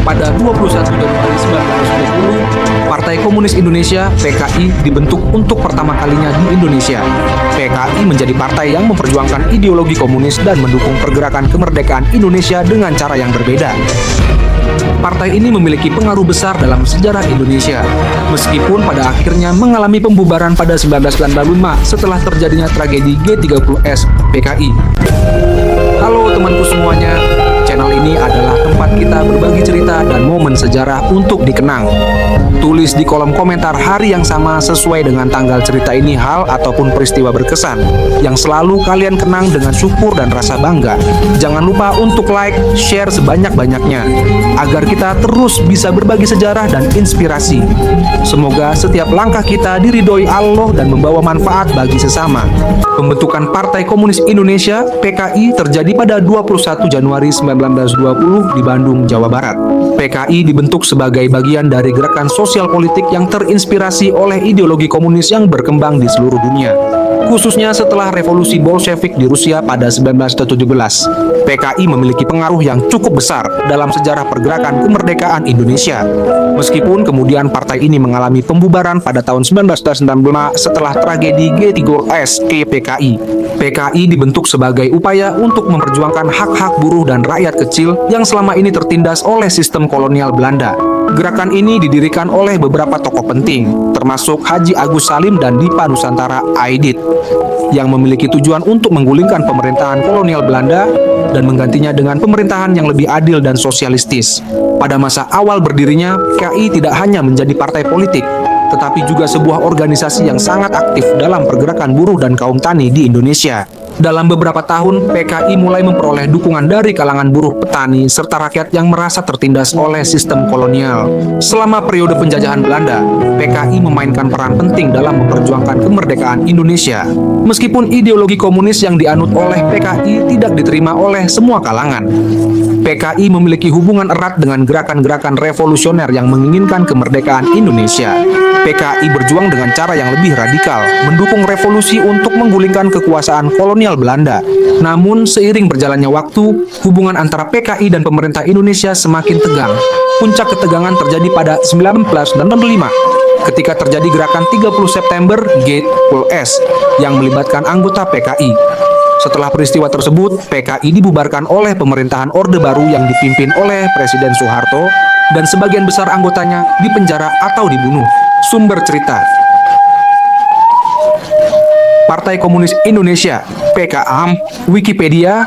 Pada 21 Januari 1920, Partai Komunis Indonesia (PKI) dibentuk untuk pertama kalinya di Indonesia. PKI menjadi partai yang memperjuangkan ideologi komunis dan mendukung pergerakan kemerdekaan Indonesia dengan cara yang berbeda. Partai ini memiliki pengaruh besar dalam sejarah Indonesia, meskipun pada akhirnya mengalami pembubaran pada 1995 setelah terjadinya tragedi G30S PKI. Halo temanku semuanya, channel ini adalah tempat kita berbagi cerita dan momen sejarah untuk dikenang. Tulis di kolom komentar hari yang sama sesuai dengan tanggal cerita ini hal ataupun peristiwa berkesan yang selalu kalian kenang dengan syukur dan rasa bangga. Jangan lupa untuk like, share sebanyak-banyaknya agar kita terus bisa berbagi sejarah dan inspirasi. Semoga setiap langkah kita diridhoi Allah dan membawa manfaat bagi sesama. Pembentukan Partai Komunis Indonesia (PKI) terjadi pada 21 Januari 1920 di Bandung, Jawa Barat. PKI dibentuk sebagai bagian dari gerakan sosial politik yang terinspirasi oleh ideologi komunis yang berkembang di seluruh dunia, khususnya setelah revolusi Bolshevik di Rusia pada 1917. PKI memiliki pengaruh yang cukup besar dalam sejarah pergerakan kemerdekaan Indonesia. Meskipun kemudian partai ini mengalami pembubaran pada tahun 1995 setelah tragedi G30S PKI. PKI dibentuk sebagai upaya untuk memperjuangkan hak-hak buruh dan rakyat kecil yang selama ini tertindas oleh sistem kolonial Belanda. Gerakan ini didirikan oleh beberapa tokoh penting, termasuk Haji Agus Salim dan Dipa Nusantara Aidit, yang memiliki tujuan untuk menggulingkan pemerintahan kolonial Belanda dan menggantinya dengan pemerintahan yang lebih adil dan sosialistis. Pada masa awal berdirinya, PKI tidak hanya menjadi partai politik, tetapi juga sebuah organisasi yang sangat aktif dalam pergerakan buruh dan kaum tani di Indonesia. Dalam beberapa tahun, PKI mulai memperoleh dukungan dari kalangan buruh, petani, serta rakyat yang merasa tertindas oleh sistem kolonial. Selama periode penjajahan Belanda, PKI memainkan peran penting dalam memperjuangkan kemerdekaan Indonesia. Meskipun ideologi komunis yang dianut oleh PKI tidak diterima oleh semua kalangan, PKI memiliki hubungan erat dengan gerakan-gerakan revolusioner yang menginginkan kemerdekaan Indonesia. PKI berjuang dengan cara yang lebih radikal, mendukung revolusi untuk menggulingkan kekuasaan kolonial Belanda. Namun, seiring berjalannya waktu, hubungan antara PKI dan pemerintah Indonesia semakin tegang. Puncak ketegangan terjadi pada 1965, ketika terjadi gerakan 30 September G30S yang melibatkan anggota PKI. Setelah peristiwa tersebut, PKI dibubarkan oleh pemerintahan Orde Baru yang dipimpin oleh Presiden Soeharto, dan sebagian besar anggotanya dipenjara atau dibunuh. Sumber cerita: Partai Komunis Indonesia (PKAM), Wikipedia.